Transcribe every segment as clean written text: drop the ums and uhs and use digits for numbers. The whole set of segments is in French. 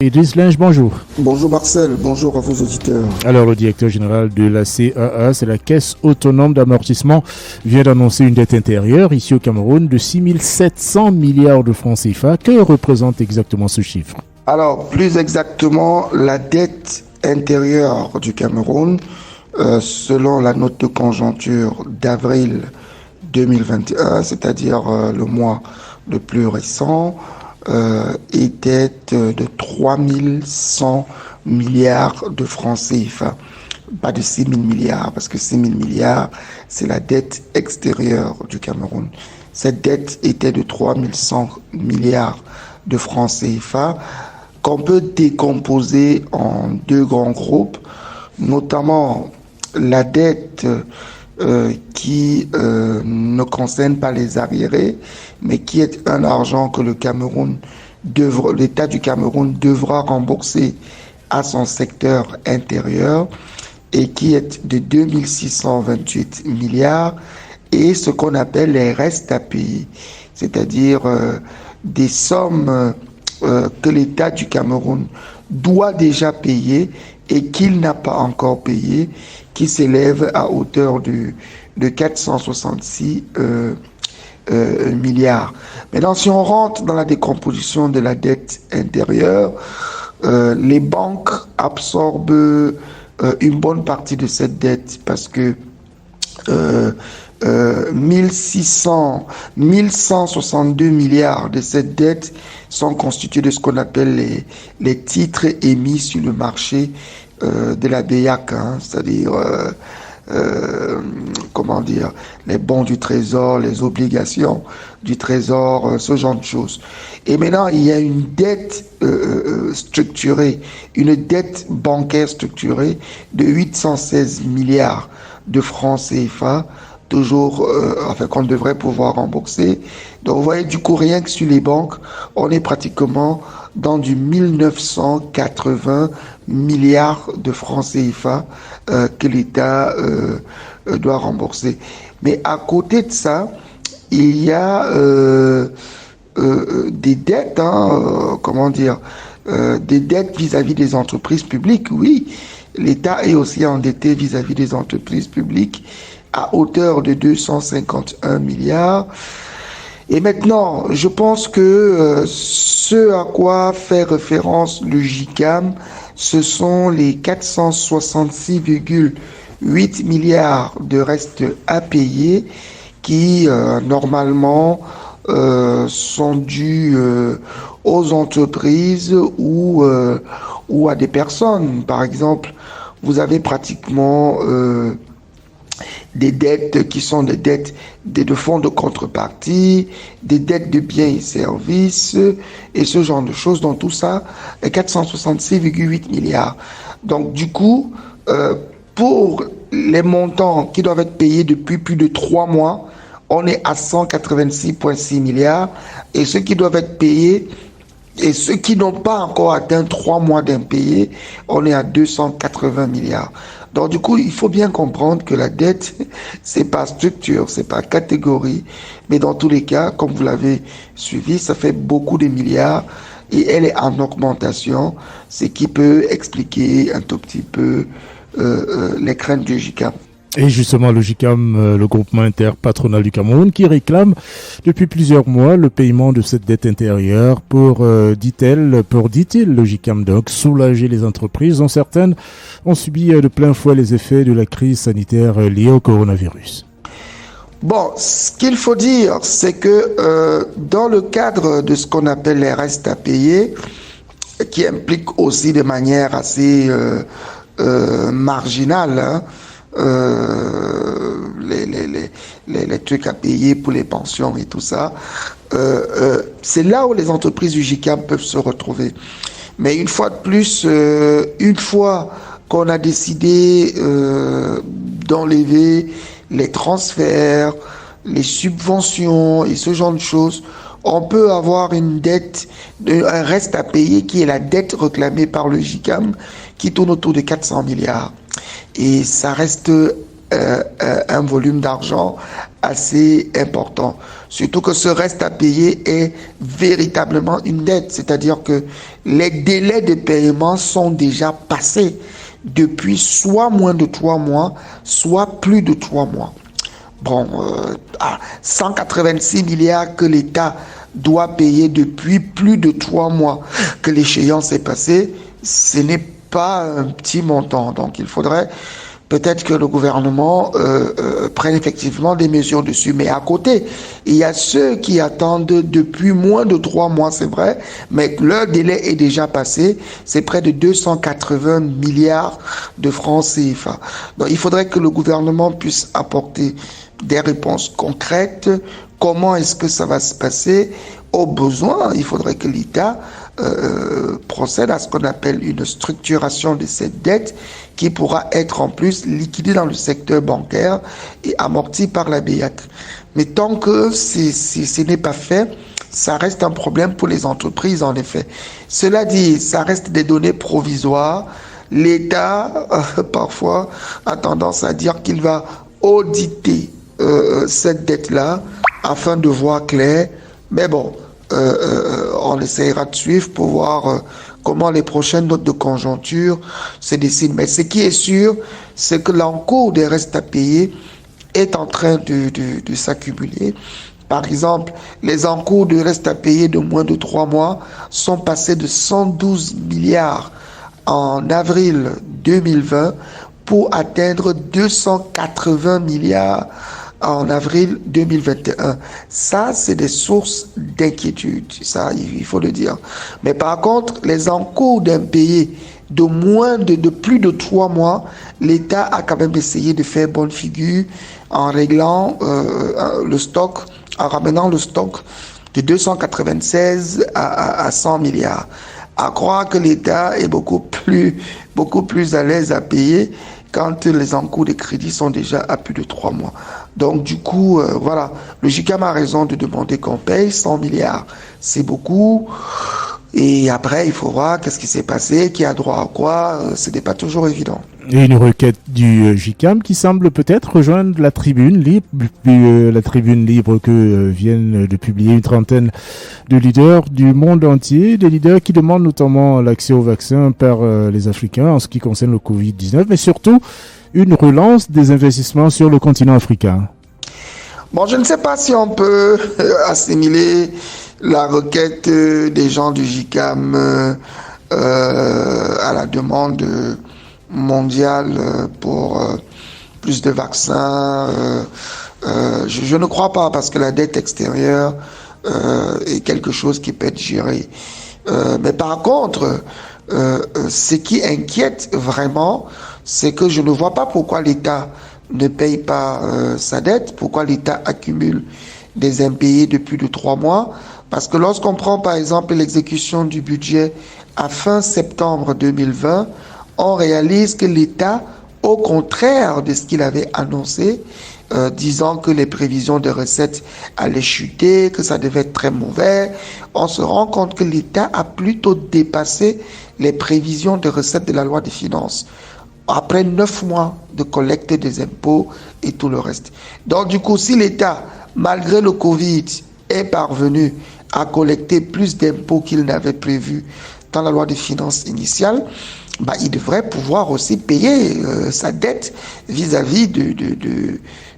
Idriss Linge, bonjour. Bonjour Marcel, bonjour à vos auditeurs. Alors, le directeur général de la CAA, c'est la Caisse autonome d'amortissement, vient d'annoncer une dette intérieure ici au Cameroun de 6 700 milliards de francs CFA. Que représente exactement ce chiffre? Alors, plus exactement, la dette intérieure du Cameroun, selon la note de conjoncture d'avril 2021, c'est-à-dire le mois le plus récent, était de 3100 milliards de francs CFA. Pas de 6 000 milliards, parce que 6 000 milliards, c'est la dette extérieure du Cameroun. Cette dette était de 3100 milliards de francs CFA, qu'on peut décomposer en deux grands groupes, notamment la dette qui ne concerne pas les arriérés, mais qui est un argent que l'État du Cameroun devra rembourser à son secteur intérieur et qui est de 2628 milliards, et ce qu'on appelle les restes à payer, c'est-à-dire des sommes que l'État du Cameroun doit déjà payer et qu'il n'a pas encore payé, qui s'élève à hauteur de 466 milliards. Maintenant, si on rentre dans la décomposition de la dette intérieure, les banques absorbent une bonne partie de cette dette parce que 1162 milliards de cette dette sont constitués de ce qu'on appelle les titres émis sur le marché de la BIAC, c'est-à-dire les bons du trésor, les obligations du trésor, ce genre de choses. Et maintenant, il y a une dette structurée, une dette bancaire structurée de 816 milliards de francs CFA, toujours qu'on devrait pouvoir rembourser. Donc vous voyez, du coup, rien que sur les banques, on est pratiquement dans du 1980 milliards de francs CFA que l'État doit rembourser. Mais à côté de ça, il y a des dettes, des dettes vis-à-vis des entreprises publiques. Oui, l'État est aussi endetté vis-à-vis des entreprises publiques à hauteur de 251 milliards. Et maintenant, je pense que ce à quoi fait référence le JICAM, ce sont les 466,8 milliards de restes à payer qui, normalement, sont dus aux entreprises ou à des personnes. Par exemple, vous avez pratiquement des dettes qui sont des dettes de fonds de contrepartie, des dettes de biens et services, et ce genre de choses. Donc tout ça, 466,8 milliards. Donc du coup, pour les montants qui doivent être payés depuis plus de 3 mois, on est à 186,6 milliards, et ceux qui doivent être payés, et ceux qui n'ont pas encore atteint 3 mois d'impayés, on est à 280 milliards. Donc du coup, il faut bien comprendre que la dette, c'est pas structure, c'est pas catégorie, mais dans tous les cas, comme vous l'avez suivi, ça fait beaucoup de milliards et elle est en augmentation, ce qui peut expliquer un tout petit peu les craintes du JICAM. Et justement, le JICAM, le groupement interpatronal du Cameroun, qui réclame depuis plusieurs mois le paiement de cette dette intérieure pour, dit-il, le JICAM donc, soulager les entreprises dont certaines ont subi de plein fouet les effets de la crise sanitaire liée au coronavirus. Bon, ce qu'il faut dire, c'est que dans le cadre de ce qu'on appelle les restes à payer, qui implique aussi de manière assez marginale, les trucs à payer pour les pensions et tout ça, c'est là où les entreprises du JICAM peuvent se retrouver. Mais une fois de plus, une fois qu'on a décidé d'enlever les transferts, les subventions et ce genre de choses, on peut avoir une dette, un reste à payer qui est la dette réclamée par le JICAM, qui tourne autour de 400 milliards. Et ça reste un volume d'argent assez important. Surtout que ce reste à payer est véritablement une dette, c'est-à-dire que les délais de paiement sont déjà passés depuis soit moins de 3 mois, soit plus de 3 mois. Bon, 186 milliards que l'État doit payer depuis plus de 3 mois que l'échéance est passée, ce n'est pas un petit montant. Donc il faudrait peut-être que le gouvernement prenne effectivement des mesures dessus. Mais à côté, il y a ceux qui attendent depuis moins de 3 mois, c'est vrai, mais leur délai est déjà passé. C'est près de 280 milliards de francs CFA. Donc il faudrait que le gouvernement puisse apporter des réponses concrètes. Comment est-ce que ça va se passer? Au besoin, il faudrait que l'État procède à ce qu'on appelle une structuration de cette dette qui pourra être en plus liquidée dans le secteur bancaire et amortie par la BIAC. Mais tant que ce n'est pas fait, ça reste un problème pour les entreprises en effet. Cela dit, ça reste des données provisoires. L'État, parfois, a tendance à dire qu'il va auditer cette dette-là afin de voir clair. Mais bon, on essaiera de suivre pour voir comment les prochaines notes de conjoncture se dessinent. Mais ce qui est sûr, c'est que l'encours des restes à payer est en train de s'accumuler. Par exemple, les encours de restes à payer de moins de 3 mois sont passés de 112 milliards en avril 2020 pour atteindre 280 milliards en avril 2021. Ça, c'est des sources d'inquiétude. Ça, il faut le dire. Mais par contre, les encours d'impayés de plus de 3 mois, l'État a quand même essayé de faire bonne figure en réglant le stock, en ramenant le stock de 296 à 100 milliards. À croire que l'État est beaucoup plus à l'aise à payer quand les encours de crédit sont déjà à plus de 3 mois. Donc du coup, voilà, le GICAM a raison de demander qu'on paye 100 milliards. C'est beaucoup. Et après, il faut voir qu'est-ce qui s'est passé, qui a droit à quoi. Ce n'est pas toujours évident. Et une requête du GICAM qui semble peut-être rejoindre la tribune libre, que viennent de publier une trentaine de leaders du monde entier, des leaders qui demandent notamment l'accès au vaccin par les Africains en ce qui concerne le Covid-19, mais surtout une relance des investissements sur le continent africain. Bon, je ne sais pas si on peut assimiler la requête des gens du GICAM à la demande mondiale pour plus de vaccins. Je ne crois pas, parce que la dette extérieure est quelque chose qui peut être géré. Mais par contre, ce qui inquiète vraiment, c'est que je ne vois pas pourquoi l'État ne paye pas sa dette, pourquoi l'État accumule des impayés de plus de 3 mois. Parce que lorsqu'on prend par exemple l'exécution du budget à fin septembre 2020, on réalise que l'État, au contraire de ce qu'il avait annoncé, disant que les prévisions de recettes allaient chuter, que ça devait être très mauvais, on se rend compte que l'État a plutôt dépassé les prévisions de recettes de la loi des finances, après 9 mois de collecte des impôts et tout le reste. Donc du coup, si l'État, malgré le Covid, est parvenu à collecter plus d'impôts qu'il n'avait prévu dans la loi des finances initiale, il devrait pouvoir aussi payer sa dette vis-à-vis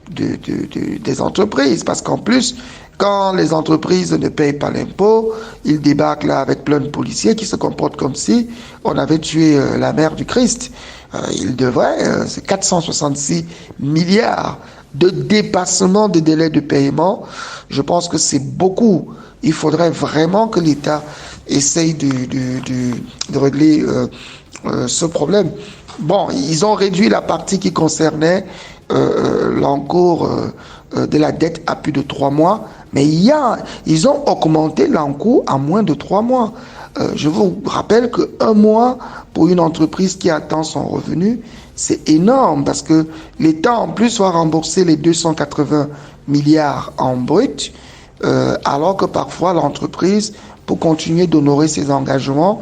des entreprises. Parce qu'en plus, quand les entreprises ne payent pas l'impôt, ils débarquent là avec plein de policiers qui se comportent comme si on avait tué la mère du Christ. Ils devraient, c'est 466 milliards de dépassement des délais de paiement. Je pense que c'est beaucoup. Il faudrait vraiment que l'État essaye de régler ce problème. Bon, ils ont réduit la partie qui concernait l'encours de la dette à plus de 3 mois, mais ils ont augmenté l'encours à moins de 3 mois. Je vous rappelle qu'un mois pour une entreprise qui attend son revenu, c'est énorme parce que l'État en plus va rembourser les 280 milliards en brut, alors que parfois l'entreprise, pour continuer d'honorer ses engagements,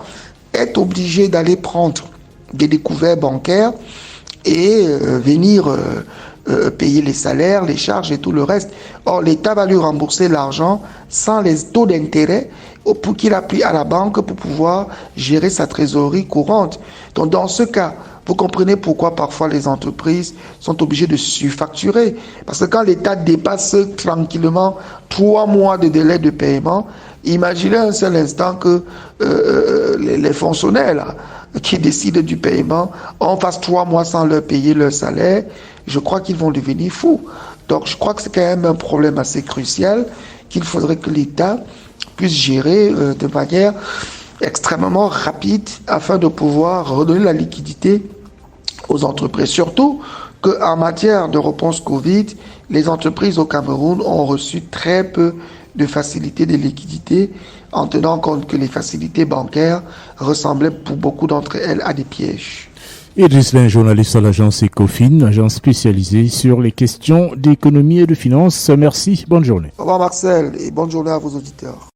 est obligée d'aller prendre des découvertes bancaires et venir payer les salaires, les charges et tout le reste. Or, l'État va lui rembourser l'argent sans les taux d'intérêt pour qu'il appuie à la banque pour pouvoir gérer sa trésorerie courante. Donc, dans ce cas, vous comprenez pourquoi parfois les entreprises sont obligées de surfacturer. Parce que quand l'État dépasse tranquillement 3 mois de délai de paiement, imaginez un seul instant que les fonctionnaires là, qui décident du paiement, on fasse 3 mois sans leur payer leur salaire, je crois qu'ils vont devenir fous. Donc je crois que c'est quand même un problème assez crucial qu'il faudrait que l'État puisse gérer de manière extrêmement rapide afin de pouvoir redonner la liquidité aux entreprises. Surtout qu'en matière de réponse Covid, les entreprises au Cameroun ont reçu très peu de facilités de liquidité en tenant compte que les facilités bancaires ressemblaient pour beaucoup d'entre elles à des pièges. Idriss Lin, journaliste à l'agence Ecofin, agence spécialisée sur les questions d'économie et de finances. Merci, bonne journée. Au revoir Marcel et bonne journée à vos auditeurs.